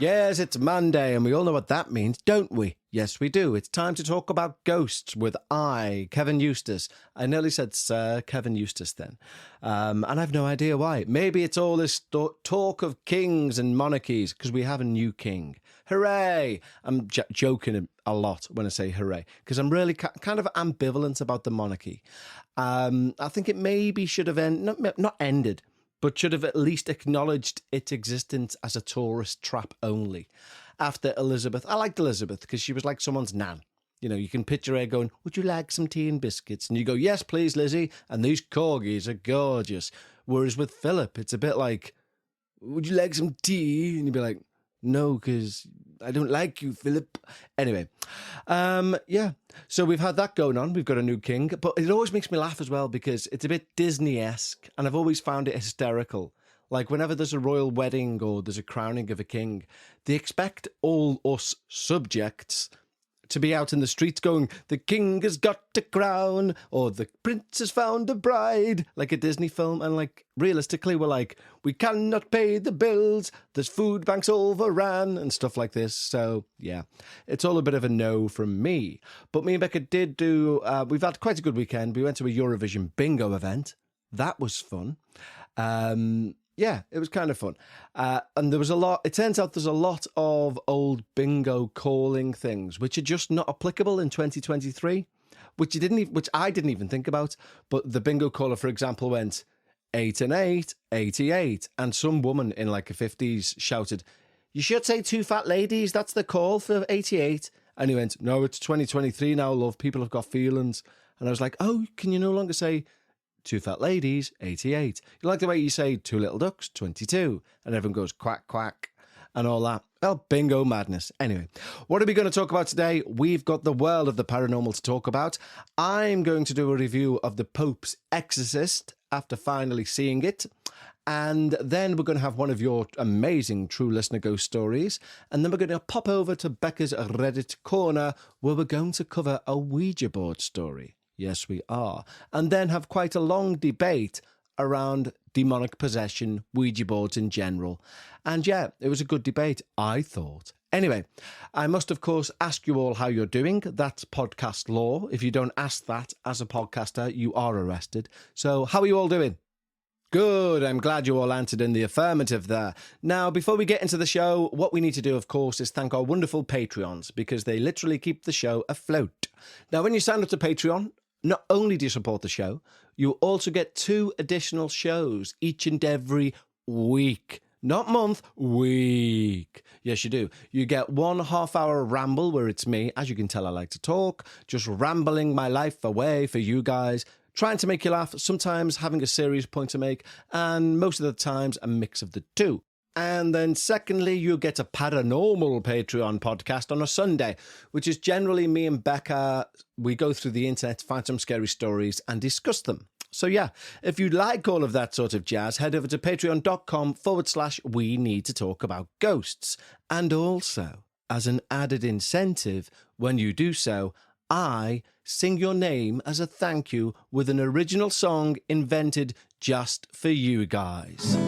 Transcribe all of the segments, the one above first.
Yes, it's Monday, and we all know what that means, don't we? Yes, we do. It's time to talk about ghosts with Kevin Eustace. I nearly said Sir Kevin Eustace then. And I've no idea why. Maybe it's all this talk of kings and monarchies, because we have a new king. Hooray! I'm joking a lot when I say hooray, because I'm really kind of ambivalent about the monarchy. I think it maybe should have not ended, but should have at least acknowledged its existence as a tourist trap only. After Elizabeth, I liked Elizabeth because she was like someone's nan. You know, you can picture her going, would you like some tea and biscuits? And you go, yes, please, Lizzie. And these corgis are gorgeous. Whereas with Philip, it's a bit like, would you like some tea? And you'd be like, no, because I don't like you, Philip. Anyway, yeah. So we've had that going on. We've got a new king. But it always makes me laugh as well because it's a bit Disney-esque. And I've always found it hysterical. Like whenever there's a royal wedding or there's a crowning of a king, they expect all us subjects to be out in the streets going, the king has got a crown, or the prince has found a bride, like a Disney film. And like, realistically, we're like, we cannot pay the bills, there's food banks overran, and stuff like this. So, yeah, it's all a bit of a no from me. But me and Becca did we've had quite a good weekend. We went to a Eurovision bingo event. That was fun. Yeah, it was kind of fun. And there was it turns out there's a lot of old bingo calling things, which are just not applicable in 2023, which I didn't even think about. But the bingo caller, for example, went 8 and 8, 88. And some woman in like the 50s shouted, you should say 2 fat ladies. That's the call for 88. And he went, no, it's 2023 now, love. People have got feelings. And I was like, oh, can you no longer say 2 fat ladies, 88. You like the way you say 2 little ducks, 22. And everyone goes quack, quack, and all that. Well, bingo madness. Anyway, what are we going to talk about today? We've got the world of the paranormal to talk about. I'm going to do a review of the Popes Exorcist after finally seeing it. And then we're going to have one of your amazing true listener ghost stories. And then we're going to pop over to Bekahs Reddit Corner, where we're going to cover a Ouija board story. Yes, we are. And then have quite a long debate around demonic possession, Ouija boards in general. And yeah, it was a good debate, I thought. Anyway, I must, of course, ask you all how you're doing. That's podcast law. If you don't ask that as a podcaster, you are arrested. So how are you all doing? Good. I'm glad you all answered in the affirmative there. Now, before we get into the show, what we need to do, of course, is thank our wonderful Patreons because they literally keep the show afloat. Now, when you sign up to Patreon, not only do you support the show, you also get 2 additional shows each and every week. Not month, week. Yes, you do. You get 1 half-hour ramble where it's me. As you can tell, I like to talk. Just rambling my life away for you guys. Trying to make you laugh, sometimes having a serious point to make, and most of the times a mix of the two. And then secondly, you get a paranormal Patreon podcast on a Sunday, which is generally me and Becca. We go through the internet, find some scary stories and discuss them. So yeah, if you like all of that sort of jazz, head over to patreon.com/we need to talk about ghosts. And also, as an added incentive, when you do so, I sing your name as a thank you with an original song invented just for you guys.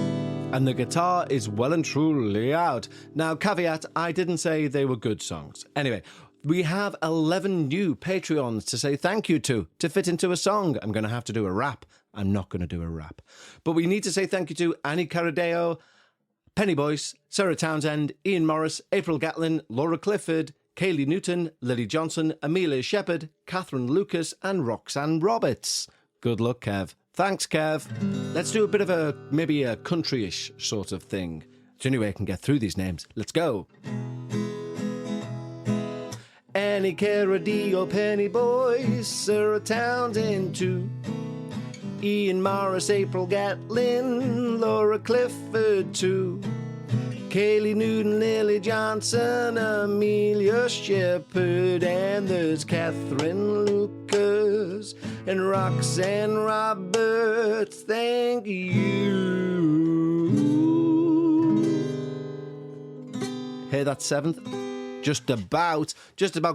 And the guitar is well and truly out. Now, caveat, I didn't say they were good songs. Anyway, we have 11 new Patreons to say thank you to fit into a song. I'm going to have to do a rap. I'm not going to do a rap. But we need to say thank you to Annie Caradeo, Penny Boyce, Sarah Townsend, Ian Morris, April Gatlin, Laura Clifford, Kaylee Newton, Lily Johnson, Amelia Shepherd, Catherine Lucas, and Roxanne Roberts. Good luck, Kev. Thanks, Kev. Let's do a bit of maybe a country-ish sort of thing. It's the only way I can get through these names. Let's go. Annie Caradeo, Penny Boyce, Sarah Townsend too. Ian Morris, April Gatlin, Laura Clifford too. Kaylee Newton, Lily Johnson, Amelia Shepherd, and there's Catherine Lucas and Roxanne Roberts. Thank you. Hear that 7th? just about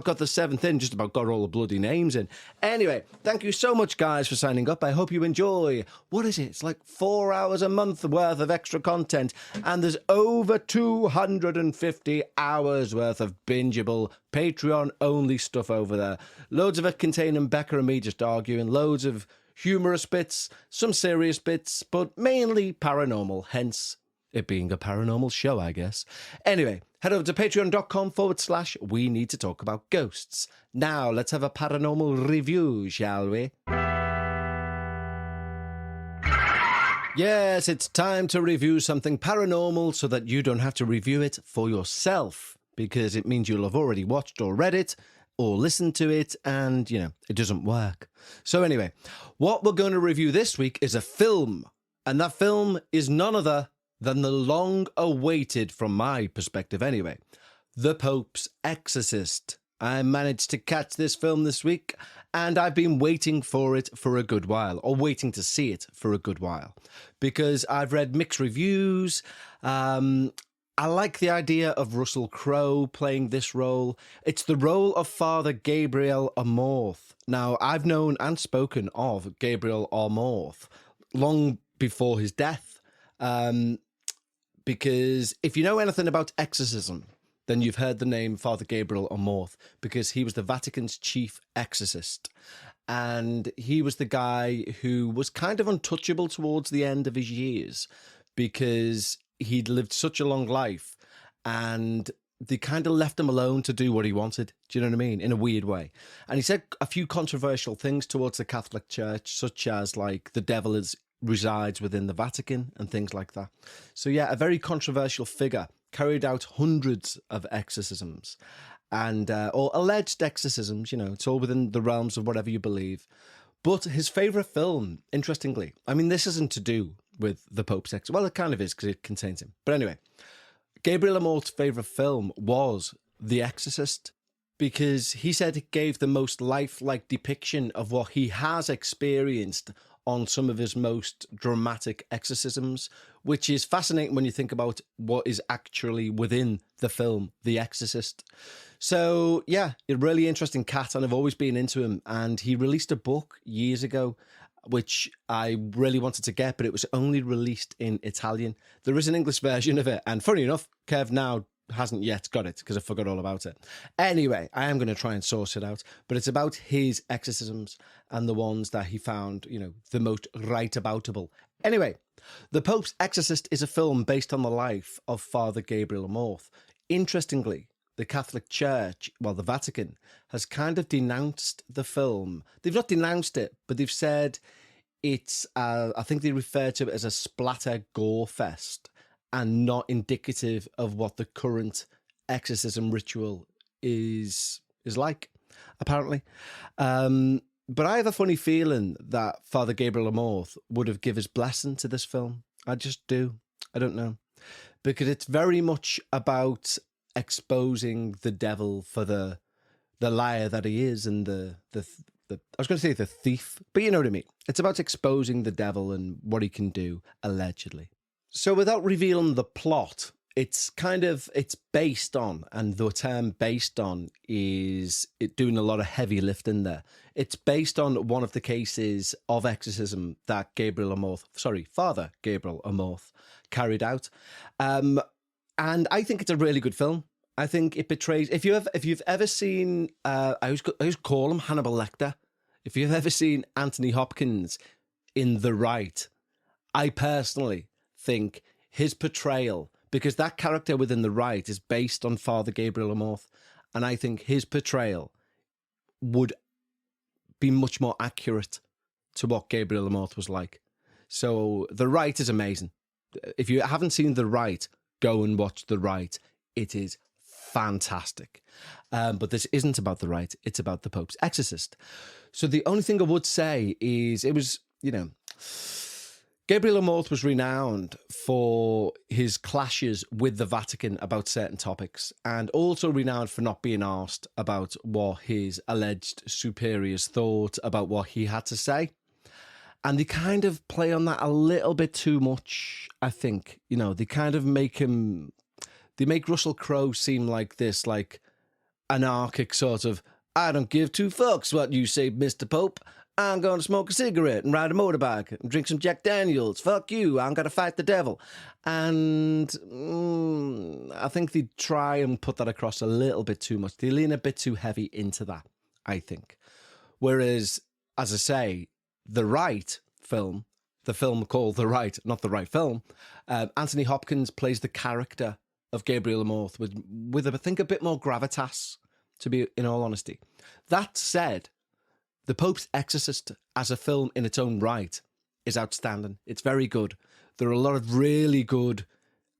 got the 7th in, just about got all the bloody names in. Anyway, thank you so much, guys, for signing up. I hope you enjoy. What is it? It's like 4 hours a month worth of extra content, and there's over 250 hours worth of bingeable Patreon-only stuff over there. Loads of it containing Becca and me just arguing, loads of humorous bits, some serious bits, but mainly paranormal, hence it being a paranormal show, I guess. Anyway, head over to patreon.com/we need to talk about ghosts. Now, let's have a paranormal review, shall we? Yes, it's time to review something paranormal so that you don't have to review it for yourself, because it means you'll have already watched or read it or listened to it, and, it doesn't work. So anyway, what we're going to review this week is a film, and that film is none other than the long-awaited, from my perspective anyway, The Popes Exorcist. I managed to catch this film this week, and I've been waiting for it for a good while, or waiting to see it for a good while, because I've read mixed reviews. I like the idea of Russell Crowe playing this role. It's the role of Father Gabriel Amorth. Now, I've known and spoken of Gabriel Amorth long before his death. Because if you know anything about exorcism, then you've heard the name Father Gabriel Amorth, because he was the Vatican's chief exorcist. And he was the guy who was kind of untouchable towards the end of his years, because he'd lived such a long life and they kind of left him alone to do what he wanted. Do you know what I mean? In a weird way. And he said a few controversial things towards the Catholic Church, such as like the devil resides within the Vatican and things like that. So yeah, a very controversial figure, carried out hundreds of exorcisms and or alleged exorcisms. It's all within the realms of whatever you believe. But his favourite film, interestingly, I mean, this isn't to do with the Pope's Exorcist. Well, it kind of is, because it contains him. But anyway, Gabriel Amorth's favourite film was The Exorcist, because he said it gave the most lifelike depiction of what he has experienced on some of his most dramatic exorcisms, which is fascinating when you think about what is actually within the film The Exorcist. So yeah, a really interesting cat, and I've always been into him. And he released a book years ago, which I really wanted to get, but it was only released in Italian. There is an English version of it, and funny enough, Kev now hasn't yet got it because I forgot all about it. Anyway, I am going to try and source it out, but it's about his exorcisms and the ones that he found, the most right-aboutable. Anyway, The Pope's Exorcist is a film based on the life of Father Gabriel Amorth. Interestingly, the Catholic Church, well, the Vatican, has kind of denounced the film. They've not denounced it, but they've said it's, I think they refer to it as a splatter gore fest, and not indicative of what the current exorcism ritual is like, apparently. But I have a funny feeling that Father Gabriel Amorth would have given his blessing to this film. I just do. I don't know. Because it's very much about exposing the devil for the liar that he is, and the I was going to say the thief, but you know what I mean. It's about exposing the devil and what he can do, allegedly. So without revealing the plot, it's based on, and the term based on is it doing a lot of heavy lifting there. It's based on one of the cases of exorcism that Father Gabriel Amorth carried out. And I think it's a really good film. I think it portrays, if you've ever seen, I always call him Hannibal Lecter. If you've ever seen Anthony Hopkins in The Rite, I personally think his portrayal, because that character within The Rite is based on Father Gabriel Amorth, and I think his portrayal would be much more accurate to what Gabriel Amorth was like. So The Rite is amazing. If you haven't seen The Rite, go and watch The Rite. It is fantastic. But this isn't about The Rite, it's about The Pope's Exorcist. So the only thing I would say is it was, Gabriel Amorth was renowned for his clashes with the Vatican about certain topics, and also renowned for not being asked about what his alleged superiors thought about what he had to say. And they kind of play on that a little bit too much, I think. They kind of make Russell Crowe seem like this, anarchic sort of, I don't give two fucks what you say, Mr. Pope. I'm going to smoke a cigarette and ride a motorbike and drink some Jack Daniels. Fuck you, I'm going to fight the devil. And I think they try and put that across a little bit too much. They lean a bit too heavy into that, I think. Whereas, as I say, the right film, the film called The Right, not the right film, Anthony Hopkins plays the character of Gabriel Amorth with I think, a bit more gravitas, to be in all honesty. That said, The Pope's Exorcist as a film in its own right is outstanding. It's very good. There are a lot of really good...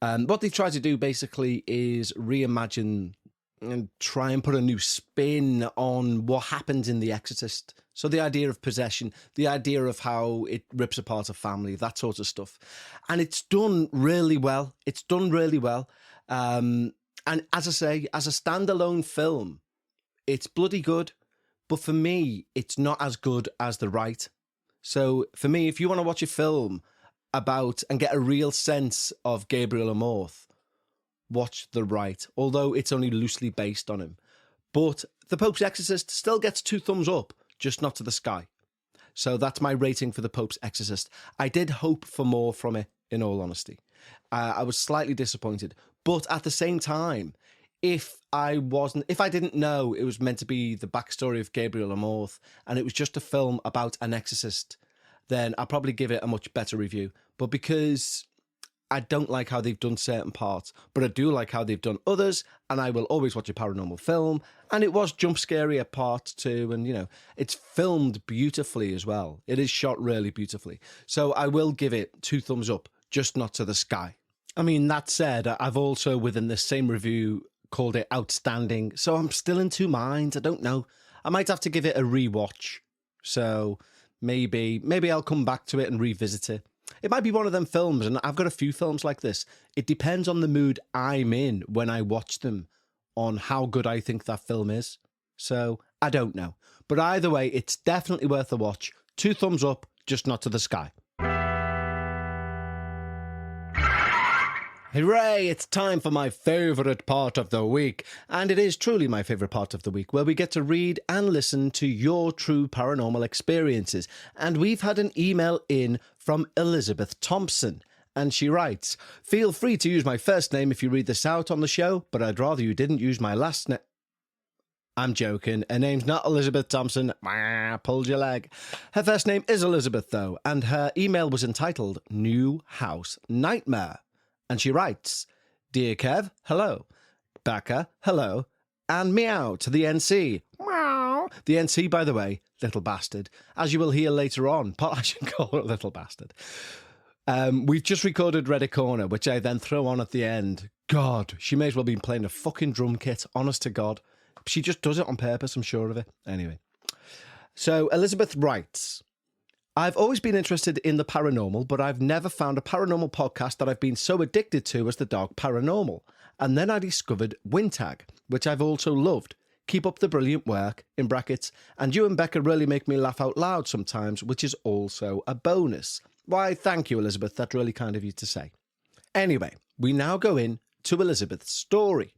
what they try to do basically is reimagine and try and put a new spin on what happens in The Exorcist. So the idea of possession, the idea of how it rips apart a family, that sort of stuff. And it's done really well. It's done really well. And as I say, as a standalone film, it's bloody good. But for me, it's not as good as The Right. So for me, if you want to watch a film about and get a real sense of Gabriel Amorth, watch The Right, although it's only loosely based on him. But The Pope's Exorcist still gets 2 thumbs up, just not to the sky. So that's my rating for The Pope's Exorcist. I did hope for more from it, in all honesty. I was slightly disappointed. But at the same time, if I didn't know it was meant to be the backstory of Gabriel Amorth and it was just a film about an exorcist, then I'll probably give it a much better review. But because I don't like how they've done certain parts, but I do like how they've done others, and I will always watch a paranormal film, and it was jump scary at part 2, and, you know, it's filmed beautifully as well. It is shot really beautifully. So I will give it 2 thumbs up, just not to the sky. I mean, that said, I've also, within this same review, called it outstanding, so I'm still in 2 minds. I don't know. I might have to give it a rewatch. So maybe I'll come back to it and revisit it. It might be one of them films, and I've got a few films like this. It depends on the mood I'm in when I watch them, on how good I think that film is. So I don't know. But either way, it's definitely worth a watch. 2 thumbs up, just not to the sky. Hooray, it's time for my favourite part of the week. And it is truly my favourite part of the week, where we get to read and listen to your true paranormal experiences. And we've had an email in from Elizabeth Thompson. And she writes, "Feel free to use my first name if you read this out on the show, but I'd rather you didn't use my last name." I'm joking. Her name's not Elizabeth Thompson. Pulled your leg. Her first name is Elizabeth, though, and her email was entitled New House Nightmare. And she writes, "Dear Kev, hello. Becca, hello. And meow to the NC. Meow." The NC, by the way, little bastard. As you will hear later on, I should call her a little bastard. We've just recorded Reddit Corner, which I then throw on at the end. God, she may as well be playing a fucking drum kit, honest to God. She just does it on purpose, I'm sure of it. Anyway. So Elizabeth writes, "I've always been interested in the paranormal, but I've never found a paranormal podcast that I've been so addicted to as The Dark Paranormal. And then I discovered Wintag, which I've also loved. Keep up the brilliant work, in brackets, and you and Becca really make me laugh out loud sometimes, which is also a bonus." Why, thank you, Elizabeth. That's really kind of you to say. Anyway, we now go in to Elizabeth's story.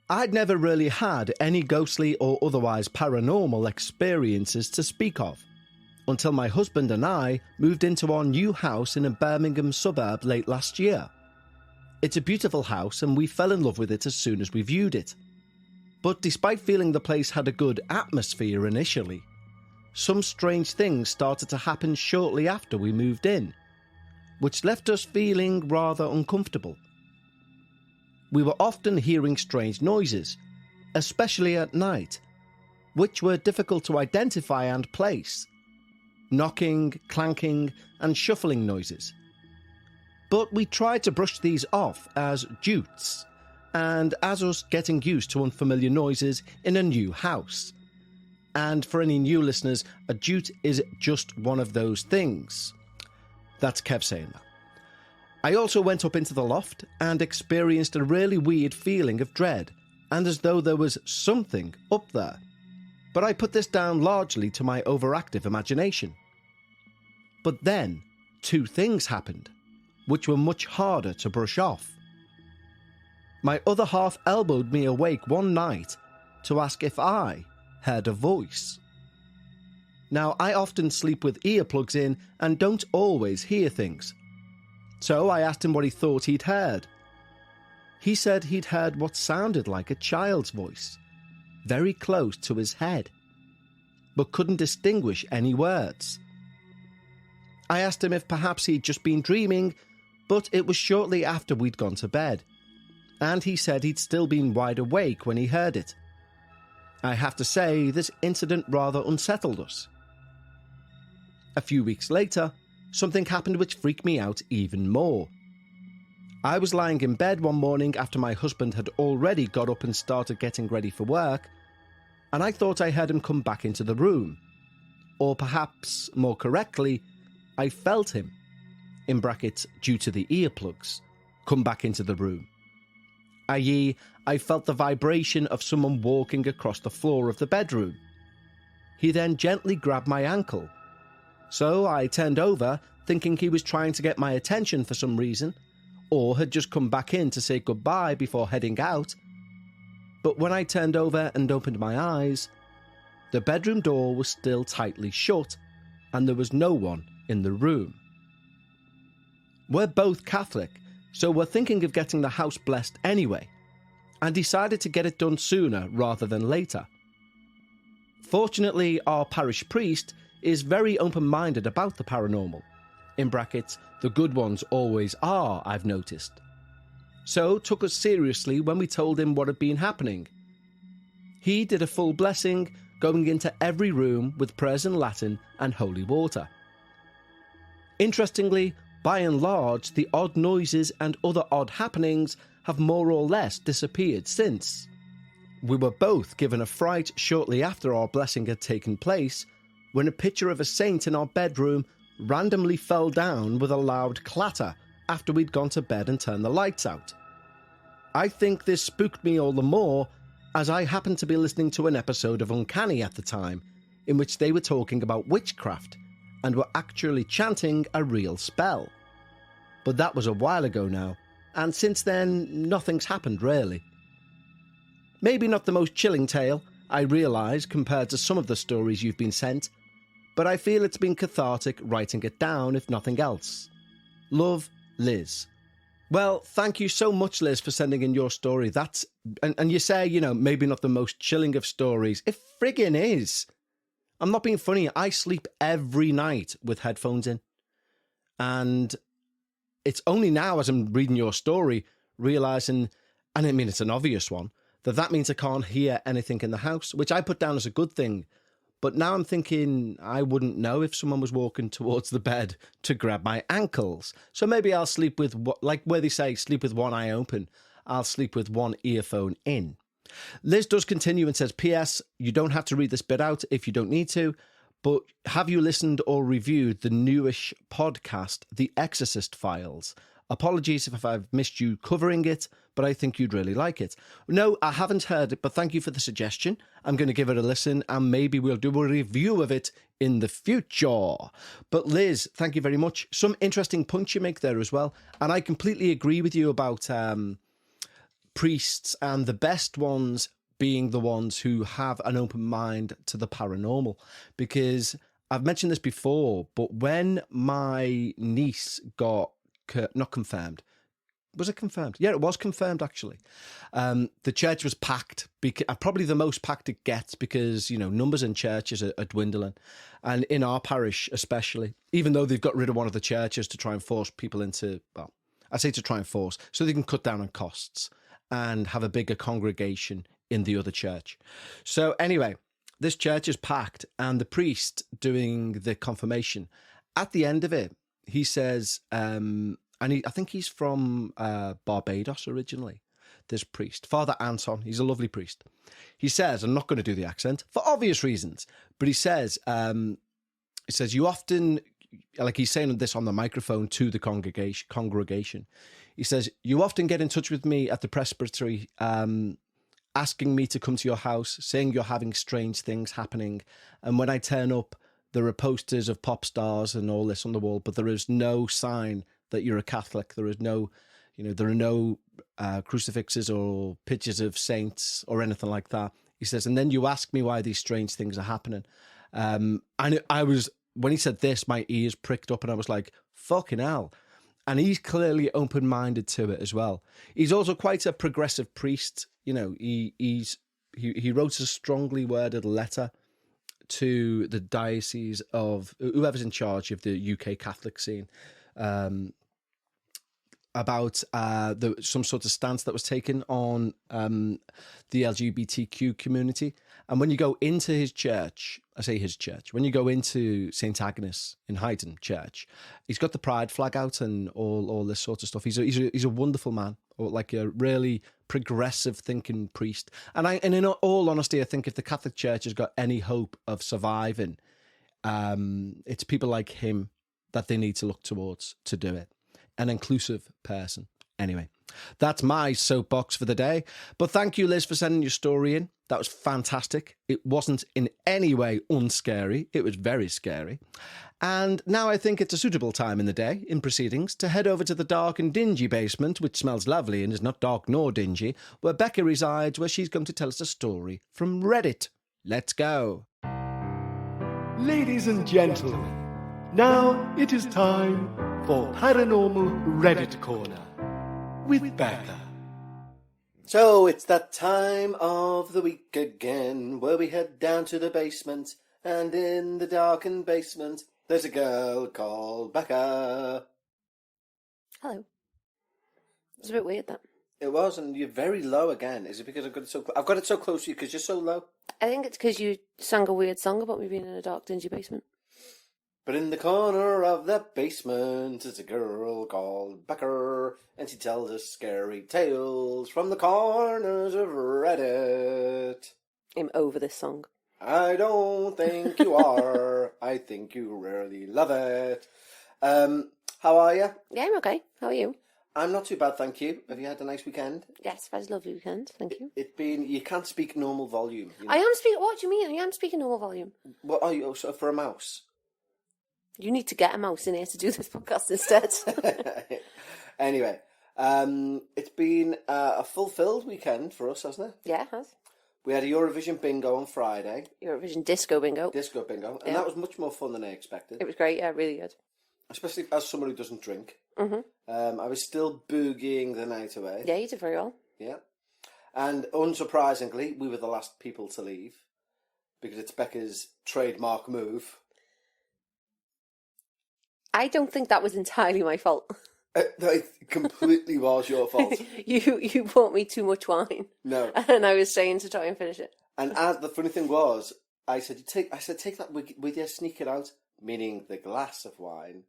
"I'd never really had any ghostly or otherwise paranormal experiences to speak of, until my husband and I moved into our new house in a Birmingham suburb late last year. It's a beautiful house and we fell in love with it as soon as we viewed it. But despite feeling the place had a good atmosphere initially, some strange things started to happen shortly after we moved in, which left us feeling rather uncomfortable. We were often hearing strange noises, especially at night, which were difficult to identify and place. Knocking, clanking, and shuffling noises. But we tried to brush these off as jutes, and as us getting used to unfamiliar noises in a new house. And for any new listeners, a jute is just one of those things. That's Kev saying that. I also went up into the loft and experienced a really weird feeling of dread, and as though there was something up there. But I put this down largely to my overactive imagination. But then, 2 things happened, which were much harder to brush off. My other half elbowed me awake one night to ask if I heard a voice. Now, I often sleep with earplugs in and don't always hear things. So I asked him what he thought he'd heard. He said he'd heard what sounded like a child's voice, very close to his head, but couldn't distinguish any words. I asked him if perhaps he'd just been dreaming, but it was shortly after we'd gone to bed, and he said he'd still been wide awake when he heard it. I have to say, this incident rather unsettled us. A few weeks later, something happened which freaked me out even more. I was lying in bed one morning after my husband had already got up and started getting ready for work, and I thought I heard him come back into the room. Or perhaps, more correctly, I felt him, in brackets due to the earplugs, come back into the room. I.e., I felt the vibration of someone walking across the floor of the bedroom. He then gently grabbed my ankle. So I turned over, thinking he was trying to get my attention for some reason, or had just come back in to say goodbye before heading out. But when I turned over and opened my eyes, the bedroom door was still tightly shut, and there was no one in the room. We're both Catholic, so we're thinking of getting the house blessed anyway, and decided to get it done sooner rather than later. Fortunately, our parish priest is very open-minded about the paranormal. In brackets, the good ones always are, I've noticed. So took us seriously when we told him what had been happening. He did a full blessing, going into every room with prayers in Latin and holy water. Interestingly, by and large, the odd noises and other odd happenings have more or less disappeared since. We were both given a fright shortly after our blessing had taken place, when a picture of a saint in our bedroom randomly fell down with a loud clatter after we'd gone to bed and turned the lights out. I think this spooked me all the more as I happened to be listening to an episode of Uncanny at the time, in which they were talking about witchcraft and were actually chanting a real spell. But that was a while ago now, and since then nothing's happened really. Maybe not the most chilling tale, I realise, compared to some of the stories you've been sent, but I feel it's been cathartic writing it down if nothing else. Love, Liz. Well, thank you so much, Liz, for sending in your story. That's and you say, maybe not the most chilling of stories. It friggin' is. I'm not being funny. I sleep every night with headphones in. And it's only now, as I'm reading your story, realising, and I mean it's an obvious one, that means I can't hear anything in the house, which I put down as a good thing. But now I'm thinking I wouldn't know if someone was walking towards the bed to grab my ankles. So maybe I'll sleep with, like where they say, sleep with one eye open. I'll sleep with one earphone in. Liz does continue and says, P.S. You don't have to read this bit out if you don't need to, but have you listened or reviewed the newish podcast, The Exorcist Files? Apologies if I've missed you covering it, but I think you'd really like it. No, I haven't heard it, but thank you for the suggestion. I'm going to give it a listen, and maybe we'll do a review of it in the future. But Liz, thank you very much. Some interesting points you make there as well. And I completely agree with you about priests, and the best ones being the ones who have an open mind to the paranormal. Because I've mentioned this before, but when my niece got not confirmed. Was it confirmed? Yeah, it was confirmed, actually. The church was packed, probably the most packed it gets because, numbers in churches are dwindling. And in our parish especially, even though they've got rid of one of the churches to try and force people into, well, I say to try and force, so they can cut down on costs and have a bigger congregation in the other church. So anyway, this church is packed, and the priest doing the confirmation, at the end of it, he says, I think he's from Barbados originally, this priest, Father Anton. He's a lovely priest. He says, I'm not going to do the accent for obvious reasons, but he says, you often, like he's saying this on the microphone to the congregation. He says, you often get in touch with me at the presbytery, asking me to come to your house, saying you're having strange things happening. And when I turn up, there are posters of pop stars and all this on the wall, but there is no sign that you're a Catholic. There is no, there are no crucifixes or pictures of saints or anything like that. He says, and then you ask me why these strange things are happening. And when he said this, my ears pricked up and I was like, fucking hell. And he's clearly open-minded to it as well. He's also quite a progressive priest. You know, he wrote a strongly worded letter to the diocese of whoever's in charge of the UK Catholic scene, about some sort of stance that was taken on the LGBTQ community. And when you go into his church, I say his church, when you go into St. Agnes in Hayden Church, he's got the pride flag out and all this sort of stuff. He's a wonderful man, or like a really progressive thinking priest. And in all honesty, I think if the Catholic Church has got any hope of surviving, it's people like him that they need to look towards to do it. An inclusive person. Anyway, that's my soapbox for the day. But thank you, Liz, for sending your story in. That was fantastic. It wasn't in any way unscary. It was very scary. And now I think it's a suitable time in the day, in proceedings, to head over to the dark and dingy basement, which smells lovely and is not dark nor dingy, where Becca resides, where she's going to tell us a story from Reddit. Let's go. Ladies and gentlemen, now it is time for Paranormal Reddit Corner with Becca. So it's that time of the week again, where we head down to the basement, and in the darkened basement, there's a girl called Becca. Hello. It's a bit weird, that. It was, and you're very low again. Is it because I've got it so close? I've got it so close to you because you're so low. I think it's because you sang a weird song about me being in a dark, dingy basement. But in the corner of the basement is a girl called Becca, and she tells us scary tales from the corners of Reddit. I'm over this song. I don't think you are. I think you really love it. How are you? Yeah, I'm okay. How are you? I'm not too bad, thank you. Have you had a nice weekend? Yes, I've had a lovely weekend. Thank you. You can't speak normal volume. You know? I am speaking. What do you mean? I am speaking normal volume. What are you? So for a mouse? You need to get a mouse in here to do this podcast instead. Anyway, it's been a fulfilled weekend for us, hasn't it? Yeah, it has. We had a Eurovision bingo on Friday. Eurovision disco bingo. Disco bingo. And that was much more fun than I expected. It was great, yeah, really good. Especially as someone who doesn't drink. Mm-hmm. I was still boogieing the night away. Yeah, you did very well. Yeah. And unsurprisingly, we were the last people to leave. Because it's Becca's trademark move. I don't think that was entirely my fault. It completely was your fault. You bought me too much wine. No. And I was staying to try and finish it. And as the funny thing was, I said, take that with you, sneak it out, meaning the glass of wine.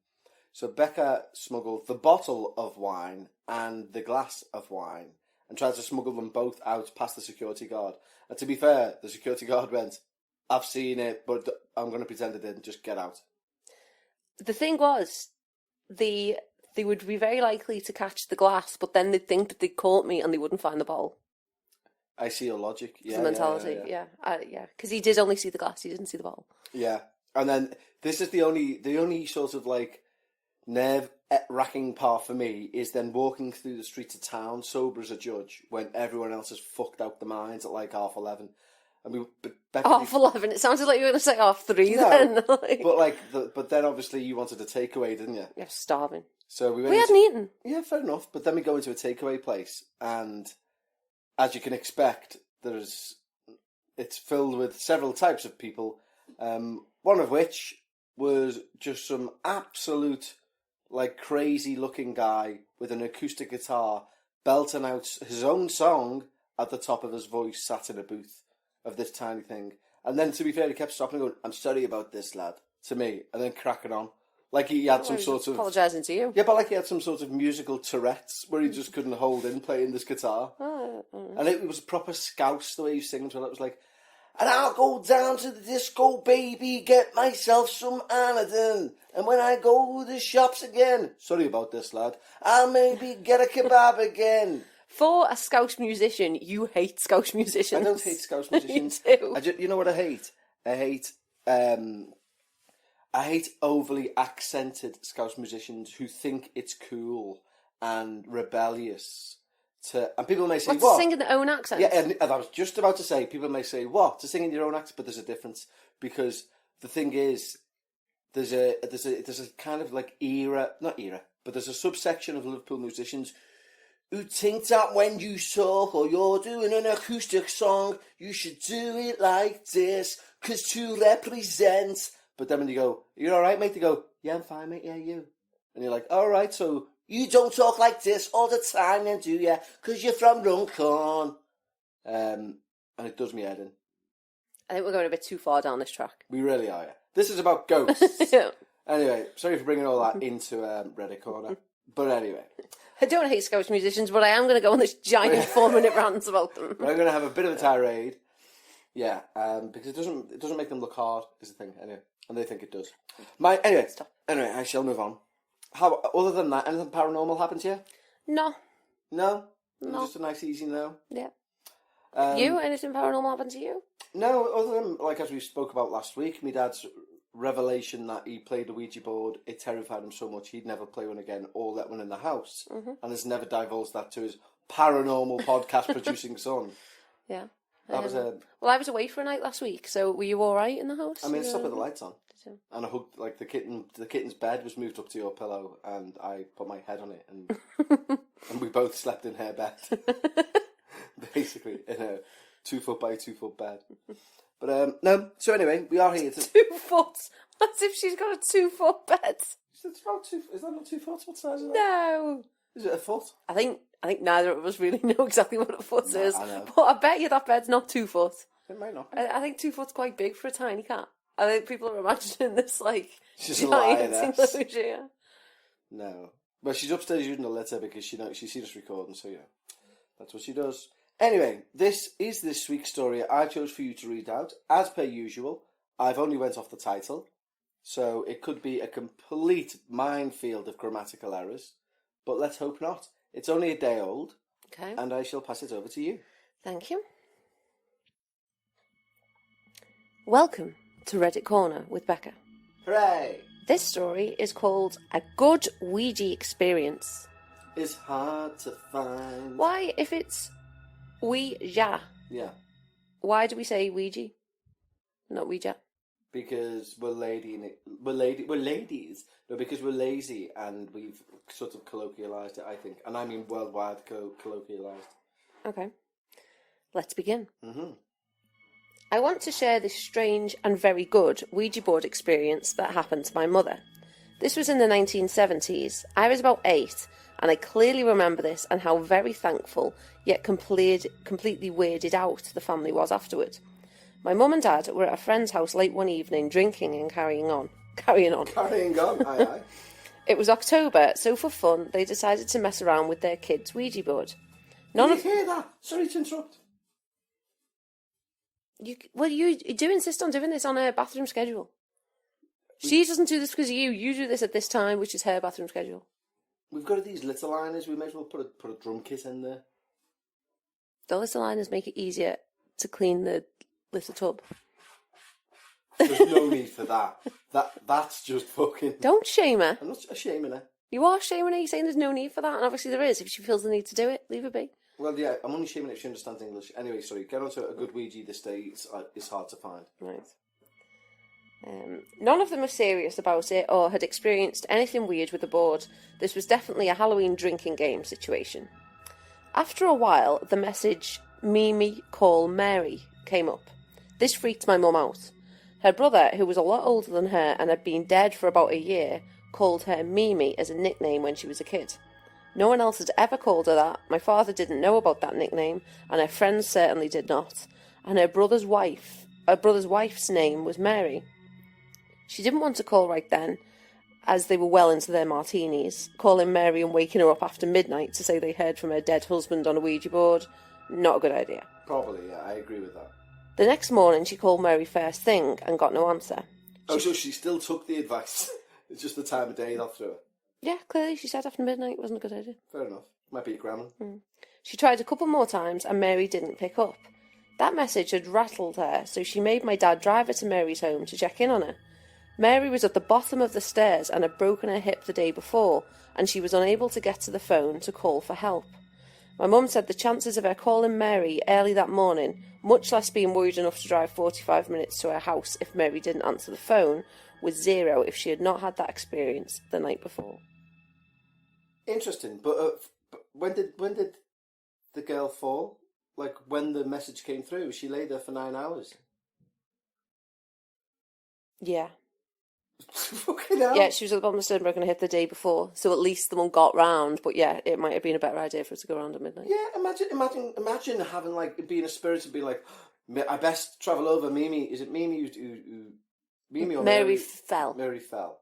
So Becca smuggled the bottle of wine and the glass of wine and tried to smuggle them both out past the security guard. And to be fair, the security guard went, I've seen it, but I'm going to pretend it didn't. Just get out. The thing was, they would be very likely to catch the glass, but then they'd think that they'd caught me and they wouldn't find the bottle. I see your logic. Yeah, the mentality, yeah. Because he did only see the glass, he didn't see the bottle. Yeah, and then this is the only sort of like nerve-wracking part for me is then walking through the streets of town sober as a judge when everyone else has fucked out their minds at like 11:30. I mean, Becca, 11:30. It sounded like you were going to say 3:30 then. But then obviously you wanted a takeaway, didn't you? Yeah, starving. So we hadn't eaten. Yeah, fair enough. But then we go into a takeaway place, and as you can expect, it's filled with several types of people. One of which was just some absolute like crazy looking guy with an acoustic guitar belting out his own song at the top of his voice, sat in a booth of this tiny thing. And then, to be fair, he kept stopping and going, I'm sorry about this, lad, to me, and then cracking on. Like he had some sort of... apologising to you. Yeah, but like he had some sort of musical Tourette's where he just couldn't hold in playing this guitar. And it was proper scouse the way he was singing to it. It was like, and I'll go down to the disco, baby, get myself some Anadin. And when I go to the shops again, sorry about this, lad, I'll maybe get a kebab again. For a Scouse musician, you hate Scouse musicians. I don't hate Scouse musicians. You do. You know what I hate? I hate overly accented Scouse musicians who think it's cool and rebellious and people may say, What's what? to sing in their own accent? Yeah, and I was just about to say, people may say, what? To sing in your own accent, but there's a difference. Because the thing is, there's a kind of like not era, but there's a subsection of Liverpool musicians who think that when you talk or you're doing an acoustic song, you should do it like this, because to represent. But then when you go, you're all right, mate? They go, yeah, I'm fine, mate, yeah, you. And you're like, all right, so you don't talk like this all the time then, do you? Because you're from Runcorn. And it does me head in. I think we're going a bit too far down this track. We really are, yeah. This is about ghosts. Yeah. Anyway, sorry for bringing all that into Reddit Corner. But anyway. I don't hate Scottish musicians, but I am going to go on this giant 4-minute rant about them. We're going to have a bit of a tirade. Yeah, because it doesn't make them look hard, is the thing, anyway. And they think it does. Anyway, I shall move on. How, other than that, anything paranormal happened to you? No. No? No. Just a nice, easy no? Yeah. You? Anything paranormal happened to you? No, other than, like, as we spoke about last week, my dad's revelation that he played the Ouija board, it terrified him so much he'd never play one again or let one in the house, and has never divulged that to his paranormal podcast producing son. Yeah. That was a... Well, I was away for a night last week, so were you all right in the house? I mean, I slept with the lights on. Did you? And I hugged, like, the kitten's bed was moved up to your pillow, and I put my head on it, and and we both slept in her bed. Basically, in a 2 foot by 2 foot bed. But, no, so anyway, we are here to... 2 foot? As if she's got a 2 foot bed. It's about 2... Is that not 2 foot? What size is that? No. Is it a foot? I think neither of us really know exactly what a foot is. I know. But I bet you that bed's not 2 foot. It might not. I think 2 foot's quite big for a tiny cat. I think people are imagining this, like, She's a giant lioness. enclosure. No. Well, she's upstairs using the litter because she sees us recording, so yeah. That's what she does. Anyway, this is this week's story I chose for you to read out. As per usual, I've only went off the title, so it could be a complete minefield of grammatical errors, but let's hope not. It's only a day old, Okay. and I shall pass it over to you. Thank you. Welcome to Reddit Corner with Becca. Hooray! This story is called A Good Ouija Experience. It's hard to find. Why, if it's Ouija, Yeah, why do we say Ouija? Not Ouija. because we're ladies. No, because we're lazy and we've sort of colloquialised it, I think. And I mean worldwide colloquialised. Okay. Let's begin. Mm-hmm. I want to share this strange and very good Ouija board experience that happened to my mother. This was in the 1970s. I was about 8, and I clearly remember this and how very thankful, yet completely weirded out the family was afterward. My mum and dad were at a friend's house late one evening, drinking and carrying on. Carrying on, aye aye. It was October, so for fun, they decided to mess around with their kids' Ouija board. Did you hear that? Sorry to interrupt. You do insist on doing this on her bathroom schedule. She doesn't do this because of you. You do this at this time, which is her bathroom schedule. We've got these litter liners. We may as well put a drum kit in there. The litter liners make it easier to clean the litter tub. There's no need for that. That's just fucking... Don't shame her. I'm not shaming her. You are shaming her. You're saying there's no need for that, and obviously there is. If she feels the need to do it, leave her be. Well, yeah, I'm only shaming if she understands English. Anyway, sorry, get on to a good Ouija this day. It's hard to find. Right. None of them were serious about it or had experienced anything weird with the board. This was definitely a Halloween drinking game situation. After a while, the message, Mimi, call Mary, came up. This freaked my mum out. Her brother, who was a lot older than her and had been dead for about a year, called her Mimi as a nickname when she was a kid. No one else had ever called her that. My father didn't know about that nickname, and her friends certainly did not. And her brother's wife's name was Mary. She didn't want to call right then, as they were well into their martinis. Calling Mary and waking her up after midnight to say they heard from her dead husband on a Ouija board, not a good idea. Probably, yeah, I agree with that. The next morning she called Mary first thing and got no answer. So she still took the advice. It's just the time of day that threw her. Yeah, clearly she said after midnight wasn't a good idea. Fair enough. Might be a grammar. She tried a couple more times and Mary didn't pick up. That message had rattled her, so she made my dad drive her to Mary's home to check in on her. Mary was at the bottom of the stairs and had broken her hip the day before, and she was unable to get to the phone to call for help. My mum said the chances of her calling Mary early that morning, much less being worried enough to drive 45 minutes to her house if Mary didn't answer the phone, was 0 if she had not had that experience the night before. Interesting, but when did the girl fall? Like, when the message came through, she lay there for 9 hours. Yeah. Fucking hell. Yeah, she was at the bottom of Sternberg and hit the day before, so at least the one got round. But yeah, it might have been a better idea for her to go round at midnight. Yeah, imagine having, like, being a spirit and being like, I best travel over. Mimi, is it Mimi who Mimi or Mary fell. Mary fell.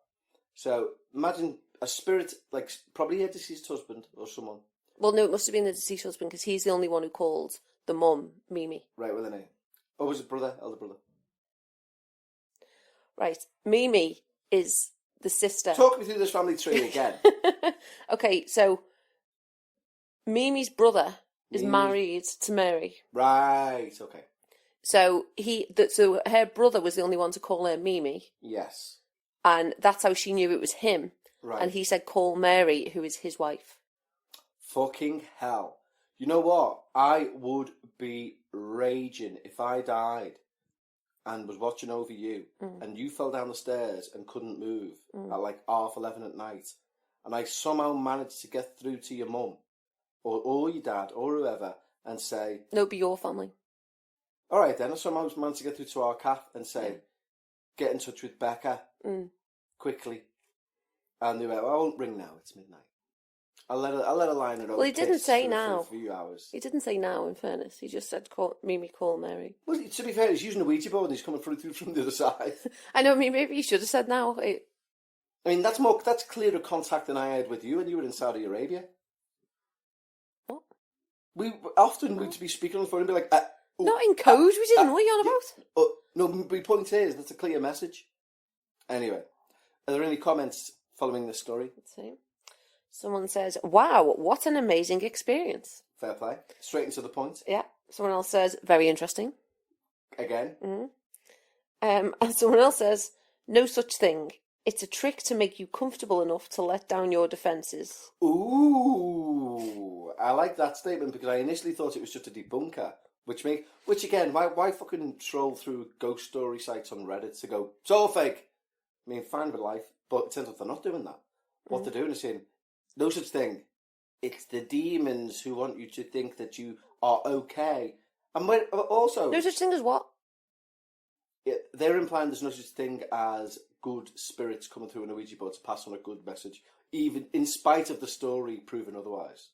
So imagine a spirit, like, probably her deceased husband or someone. Well, no, it must have been the deceased husband because he's the only one who called the mum Mimi. Right, with a name. Or was it brother, elder brother? Right, Mimi is the sister. Talk me through this family tree again. Okay, so Mimi's brother is married to Mary. Right, okay. So so her brother was the only one to call her Mimi. Yes. And that's how she knew it was him. Right. And he said, call Mary, who is his wife. Fucking hell. You know what? I would be raging if I died and was watching over you and you fell down the stairs and couldn't move at like 11:30 at night and I somehow managed to get through to your mum or your dad or whoever and say... No, it'd be your family. All right, then. I somehow managed to get through to our cat and say, get in touch with Becca quickly. And they went, well, I won't ring now. It's midnight. I'll let her line it up. Well, he didn't say now. For a few hours. He didn't say now, in fairness. He just said, Mimi, call Mary. Well, to be fair, he's using a Ouija board and he's coming through from the other side. I know, maybe he should have said now. I mean, that's clearer contact than I had with you when you were in Saudi Arabia. What? We'd be speaking on the phone and be like... Not in code, we didn't know what you're on about. No, my point is, that's a clear message. Anyway, are there any comments following this story? Let's see. Someone says, wow, what an amazing experience. Fair play. Straight into the point. Yeah. Someone else says, very interesting. Again. And someone else says, no such thing. It's a trick to make you comfortable enough to let down your defences. Ooh, I like that statement because I initially thought it was just a debunker. Which again, why fucking troll through ghost story sites on Reddit to go, it's all fake? I mean, fine with life, but it turns out they're not doing that. What they're doing is saying, no such thing. It's the demons who want you to think that you are okay. And also... No such thing as what? They're implying there's no such thing as good spirits coming through an Ouija board to pass on a good message, even in spite of the story proving otherwise.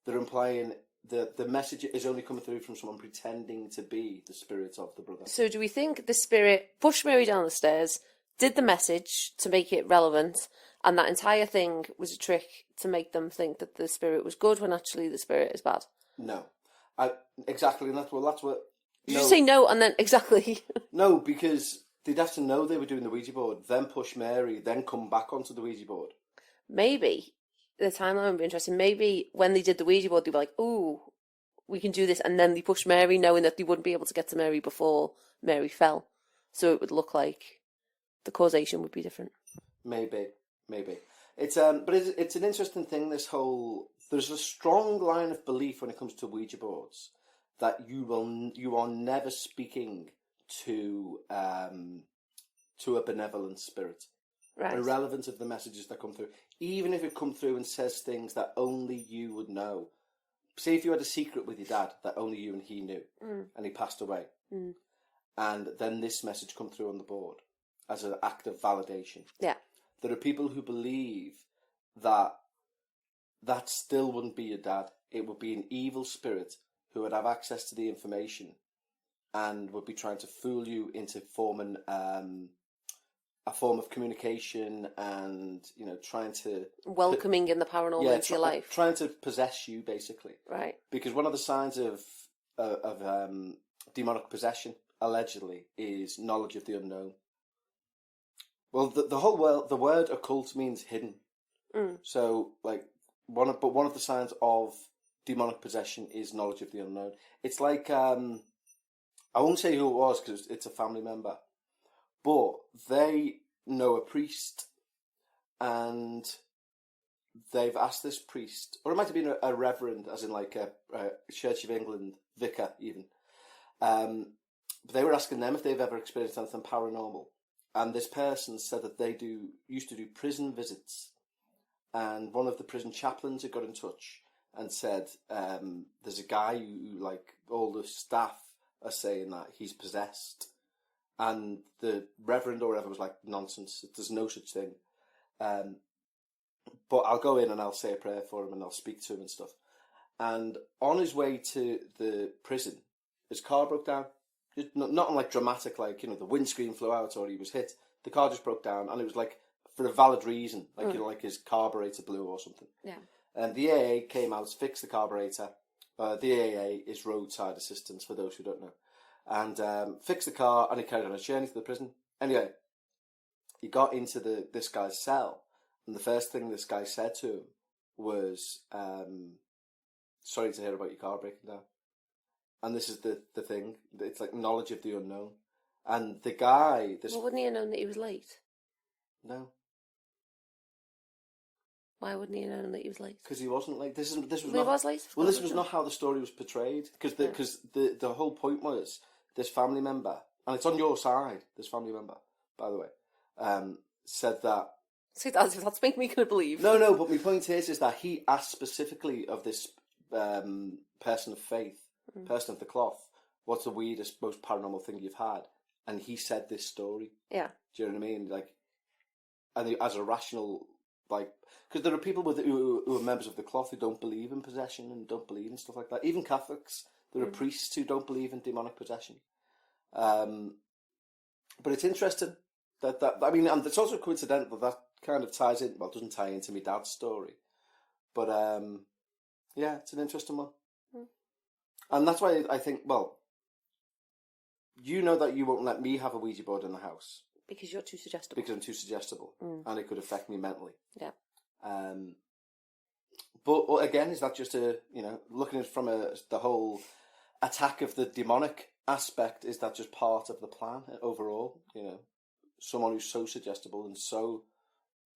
They're implying... The message is only coming through from someone pretending to be the spirit of the brother. So do we think the spirit pushed Mary down the stairs, did the message to make it relevant, and that entire thing was a trick to make them think that the spirit was good when actually the spirit is bad? No. Exactly, and that's what... Did you say no and then exactly? No, because they'd have to know they were doing the Ouija board, then push Mary, then come back onto the Ouija board. Maybe. The timeline would be interesting. Maybe when they did the Ouija board, they were like, ooh, we can do this. And then they pushed Mary, knowing that they wouldn't be able to get to Mary before Mary fell. So it would look like the causation would be different. Maybe. It's but it's an interesting thing, this whole... There's a strong line of belief when it comes to Ouija boards that you are never speaking to a benevolent spirit. Right. Irrelevant of the messages that come through. Even if it comes through and says things that only you would know. Say if you had a secret with your dad that only you and he knew, and he passed away, and then this message come through on the board as an act of validation. Yeah. There are people who believe that still wouldn't be your dad. It would be an evil spirit who would have access to the information and would be trying to fool you into forming a form of communication and, trying to... Welcoming in the paranormal into your life. Trying to possess you, basically. Right. Because one of the signs of demonic possession, allegedly, is knowledge of the unknown. Well, the word occult means hidden. So, one of the signs of demonic possession is knowledge of the unknown. It's like, I won't say who it was because it's a family member, but they know a priest, and they've asked this priest, or it might have been a reverend, as in like a Church of England vicar even. But they were asking them if they've ever experienced anything paranormal. And this person said that they used to do prison visits. And one of the prison chaplains had got in touch and said, there's a guy who, like, all the staff are saying that he's possessed. And the reverend or whatever was like, nonsense, there's no such thing. But I'll go in and I'll say a prayer for him and I'll speak to him and stuff. And on his way to the prison, his car broke down. Not like dramatic, like, you know, the windscreen flew out or he was hit. The car just broke down, and it was like for a valid reason, like you know, like his carburetor blew or something. Yeah. And the AA came out, fixed the carburetor. The AA is roadside assistance for those who don't know, and fixed the car, and he carried on his journey to the prison. Anyway, he got into this guy's cell, and the first thing this guy said to him was, "Sorry to hear about your car breaking down." And this is the thing. It's like knowledge of the unknown. And the guy... Well, wouldn't he have known that he was late? No. Why wouldn't he have known that he was late? Because he wasn't late. This was he not... was late? Well, this was not how the story was portrayed. Because the whole point was this family member, and it's on your side, this family member, by the way, said that... See, that's making me going to believe. No, but my point is that he asked specifically of this person of faith, person of the cloth, what's the weirdest, most paranormal thing you've had? And he said this story. Yeah. Do you know what I mean? Like, and as a rational, like, because there are people who are members of the cloth who don't believe in possession and don't believe in stuff like that. Even Catholics, there are priests who don't believe in demonic possession. But it's interesting that I mean, and it's also coincidental that kind of ties in. Well, it doesn't tie into my dad's story, but yeah, it's an interesting one. And that's why I think, well, you know that you won't let me have a Ouija board in the house. Because you're too suggestible. Because I'm too suggestible. And it could affect me mentally. Yeah. But again, is that just looking at it from the whole attack of the demonic aspect, is that just part of the plan overall? You know, someone who's so suggestible and so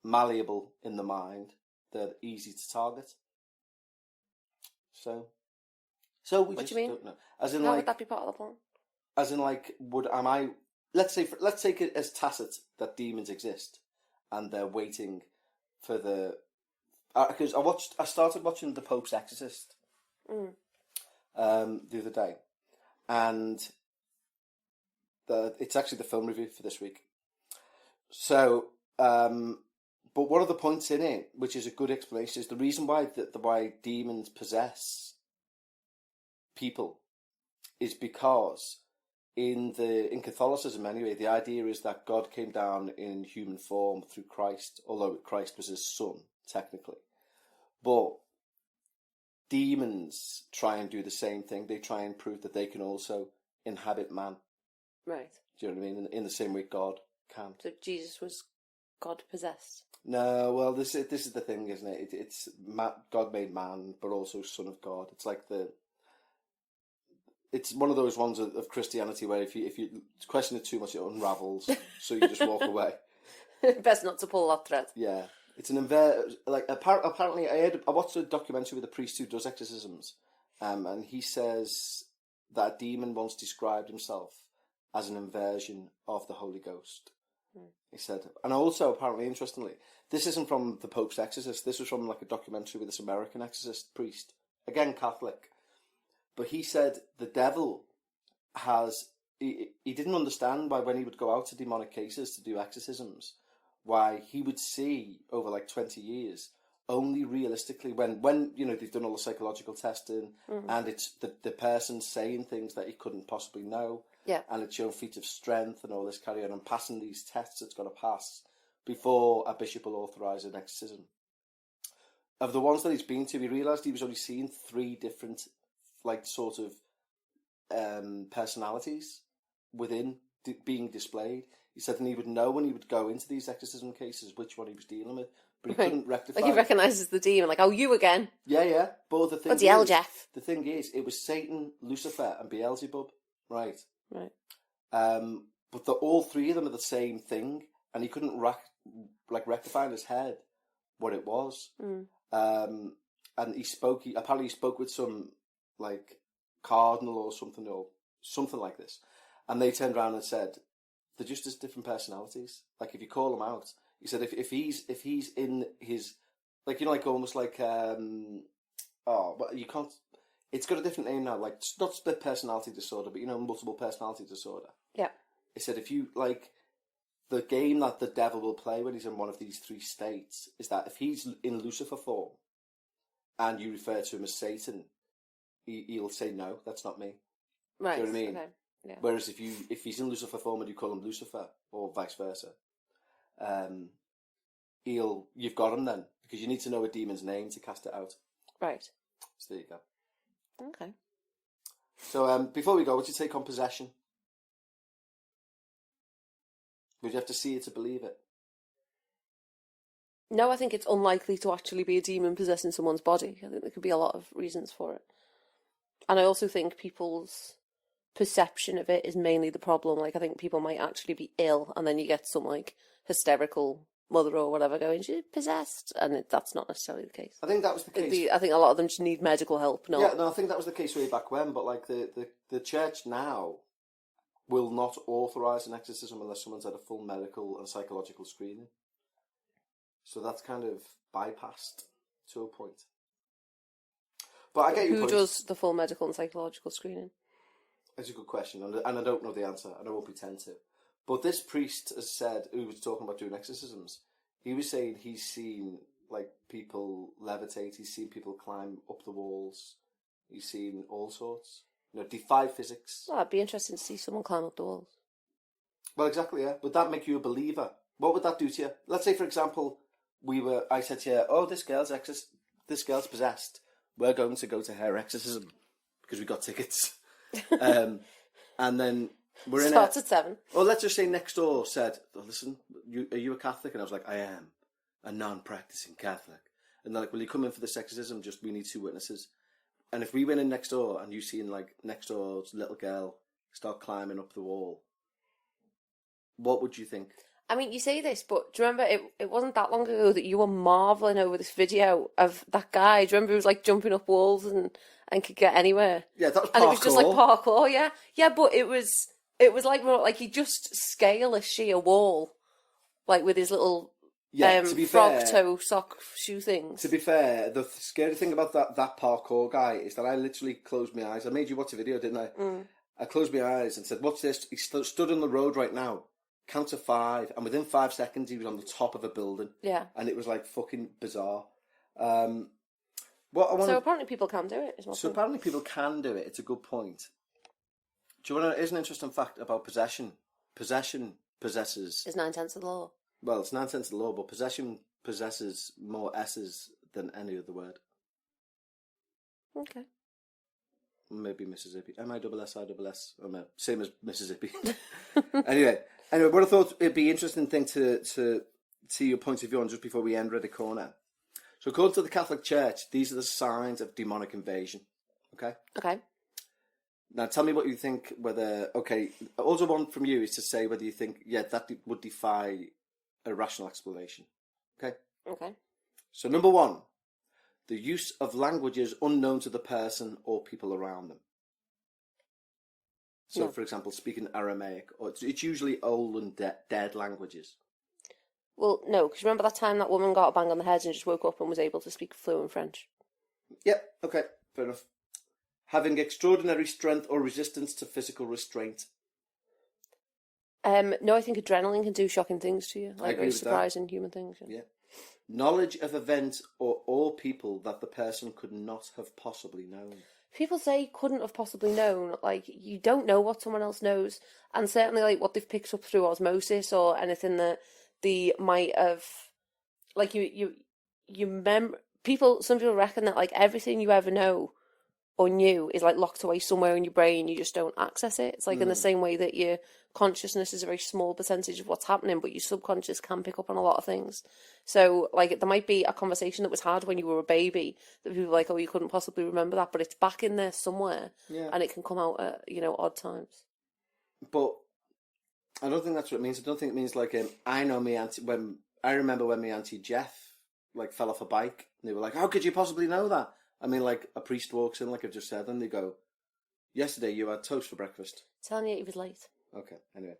malleable in the mind, they're easy to target. So we what just do you mean? don't know. As in, how like, would that be part of the plan? As in, like, let's take it as tacit that demons exist, and they're waiting for the. Because I started watching the Popes Exorcist the other day, and it's actually the film review for this week. So, but one of the points in it, which is a good explanation, is the reason why why demons possess people is because in Catholicism anyway, the idea is that God came down in human form through Christ, although Christ was his son technically. But demons try and do the same thing. They try and prove that they can also inhabit man. Right. Do you know what I mean? In the same way God can. So Jesus was God possessed. No, well, this is the thing, isn't it? It's God made man, but also Son of God. It's like it's one of those ones of Christianity where if you question it too much, it unravels. So you just walk away. Best not to pull that thread. Yeah, it's an apparently I watched a documentary with a priest who does exorcisms, and he says that a demon once described himself as an inversion of the Holy Ghost. He said, and also apparently, interestingly, this isn't from the Pope's Exorcist. This was from like a documentary with this American exorcist priest, again Catholic. But he said the devil he didn't understand why when he would go out to demonic cases to do exorcisms, why he would see over like 20 years only realistically when you know they've done all the psychological testing and it's the person saying things that he couldn't possibly know. Yeah. And it's shown feats of strength and all this carry on and passing these tests it's got to pass before a bishop will authorise an exorcism. Of the ones that he's been to, he realised he was only seeing 3 different like sort of personalities within being displayed. He said and he would know when he would go into these exorcism cases which one he was dealing with, but he couldn't rectify. Like he recognises the demon, like, oh, you again. Yeah. But the thing Bloody hell, Jeff. The thing is, it was Satan, Lucifer and Beelzebub. Right. But all 3 of them are the same thing, and he couldn't rectify in his head what it was. Mm. And he apparently spoke with some like cardinal or something like this, and they turned around and said they're just as different personalities. Like if you call them out, he said if he's in his, like, you know, like almost like but you can't. It's got a different name now, like not split personality disorder, but you know, multiple personality disorder. Yeah. He said if you like, the game that the devil will play when he's in one of these three states is that if he's in Lucifer form and you refer to him as Satan, he'll say, no, that's not me. Right. Do you know what I mean? Okay. Yeah. Whereas if he's in Lucifer form and you call him Lucifer, or vice versa, you've got him then, because you need to know a demon's name to cast it out. Right. So there you go. Okay. So before we go, what's your take on possession? Would you have to see it to believe it? No, I think it's unlikely to actually be a demon possessing someone's body. I think there could be a lot of reasons for it. And I also think people's perception of it is mainly the problem. Like, I think people might actually be ill, and then you get some, like, hysterical mother or whatever going, she's possessed, and that's not necessarily the case. I think that was the case. I think a lot of them just need medical help. No. Yeah, no, I think that was the case way back when, but, like, the church now will not authorise an exorcism unless someone's had a full medical and psychological screening. So that's kind of bypassed to a point. But I get your point. Who does the full medical and psychological screening? That's a good question, and I don't know the answer, and I won't pretend to. But this priest has said, who was talking about doing exorcisms, he was saying he's seen, like, people levitate, he's seen people climb up the walls, he's seen all sorts. You know, defy physics. Well, it'd be interesting to see someone climb up the walls. Well, exactly, yeah. Would that make you a believer? What would that do to you? Let's say, for example, I said to you, oh, this girl's possessed. We're going to go to her exorcism because we got tickets. And then we're in Starts at 7. Or let's just say next door said, oh, listen, are you a Catholic? And I was like, I am a non-practicing Catholic. And they're like, will you come in for this exorcism? We need 2 witnesses. And if we went in next door and you seen, like, next door's little girl start climbing up the wall, what would you think? I mean, you say this, but do you remember it wasn't that long ago that you were marvelling over this video of that guy? Do you remember he was like jumping up walls and could get anywhere? Yeah, that was parkour. And it was just like parkour, yeah. Yeah, but it was like more like he just scale a sheer wall, like with his little frog toe sock shoe things. To be fair, the scary thing about that parkour guy is that I literally closed my eyes. I made you watch a video, didn't I? Mm. I closed my eyes and said, what's this? He stood on the road right now. Count to 5, and within 5 seconds he was on the top of a building. Yeah. And it was like fucking bizarre. So apparently people can do it. Apparently people can do it. It's a good point. Do you want to? Here's an interesting fact about possession. Possession possesses. It's 9 tenths of the law. Well, it's 9 tenths of the law, but possession possesses more S's than any other word. Okay. Maybe Mississippi. M-I-S-S-I-S-S. Same as Mississippi. Anyway, what I thought it'd be an interesting thing to see your point of view on just before we end Reddit Corner. So according to the Catholic Church, these are the signs of demonic invasion. Okay? Okay. Now tell me what you think, all I want from you is to say whether you think, that would defy a rational explanation. Okay? Okay. So number 1, the use of languages unknown to the person or people around them. So, for example, speaking Aramaic, or it's usually old and dead languages. Well, no, because remember that time that woman got a bang on the head and just woke up and was able to speak fluent French? Yep, okay, fair enough. Having extraordinary strength or resistance to physical restraint. No, I think adrenaline can do shocking things to you, like very surprising human things. Yeah. Knowledge of events or people that the person could not have possibly known. People say couldn't have possibly known. Like, you don't know what someone else knows, and certainly like what they've picked up through osmosis or anything that they might have. Like some people reckon that like everything you ever know or knew is like locked away somewhere in your brain. You just don't access it. It's like in the same way that your consciousness is a very small percentage of what's happening, but your subconscious can pick up on a lot of things. So like there might be a conversation that was had when you were a baby that people are like, oh, you couldn't possibly remember that, but it's back in there somewhere, and it can come out at odd times. But I don't think that's what it means. I don't think it means like I remember when my auntie Jeff like fell off a bike. And they were like, how could you possibly know that? I mean, like a priest walks in, like I've just said, and they go, yesterday you had toast for breakfast. Telling you he was late. Okay, anyway.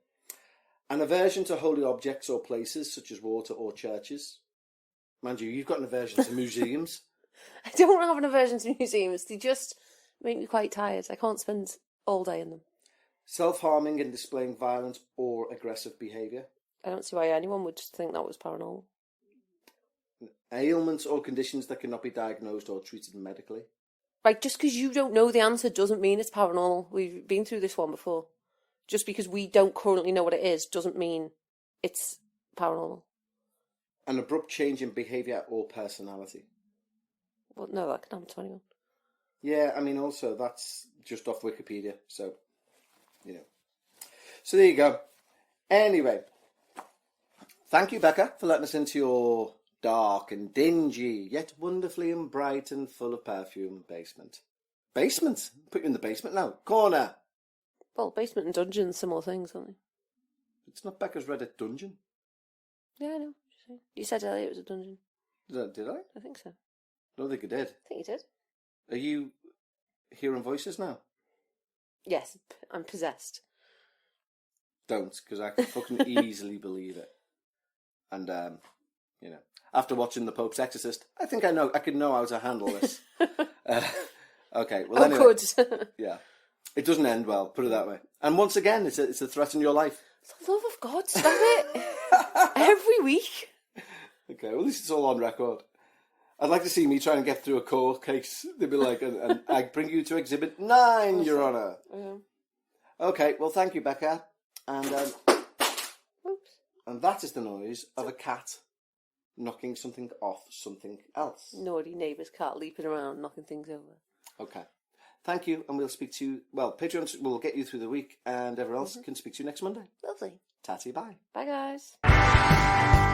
An aversion to holy objects or places, such as water or churches. Mind you, you've got an aversion to museums. I don't have an aversion to museums. They just make me quite tired. I can't spend all day in them. Self-harming and displaying violent or aggressive behaviour. I don't see why anyone would think that was paranormal. Ailments or conditions that cannot be diagnosed or treated medically. Right, just because you don't know the answer doesn't mean it's paranormal. We've been through this one before. Just because we don't currently know what it is doesn't mean it's paranormal. An abrupt change in behaviour or personality. Well, no, that can happen to anyone. Yeah, I mean, also, that's just off Wikipedia, so, you know. So there you go. Anyway, thank you, Becca, for letting us into your dark and dingy, yet wonderfully and bright and full of perfume basement. Basement? Put you in the basement now. Corner. Well, basement and dungeons, similar things, aren't they? It's not Bekahs Reddit dungeon. Yeah, I know. You said earlier it was a dungeon. Did I? I think so. I don't think I did. I think you did. Are you hearing voices now? Yes, I'm possessed. Don't, because I can fucking easily believe it. And, you know, after watching the Popes Exorcist, I think I could know how to handle this. Okay, well, anyway. Good. Yeah. It doesn't end well, put it that way. And once again, it's a threat in your life. For the love of God, stop it. Every week. Okay, well, at least it's all on record. I'd like to see me trying to get through a court case. They'd be like, and I bring you to Exhibit 9, Your Honour. Yeah. Okay, well, thank you, Becca. And Oops. And that is the noise of a cat knocking something off something else. Naughty neighbour's cat leaping around, knocking things over. Okay. Thank you, and we'll speak to you. Well, Patreon will get you through the week, and everyone else can speak to you next Monday. Lovely. Tatty, bye. Bye, guys.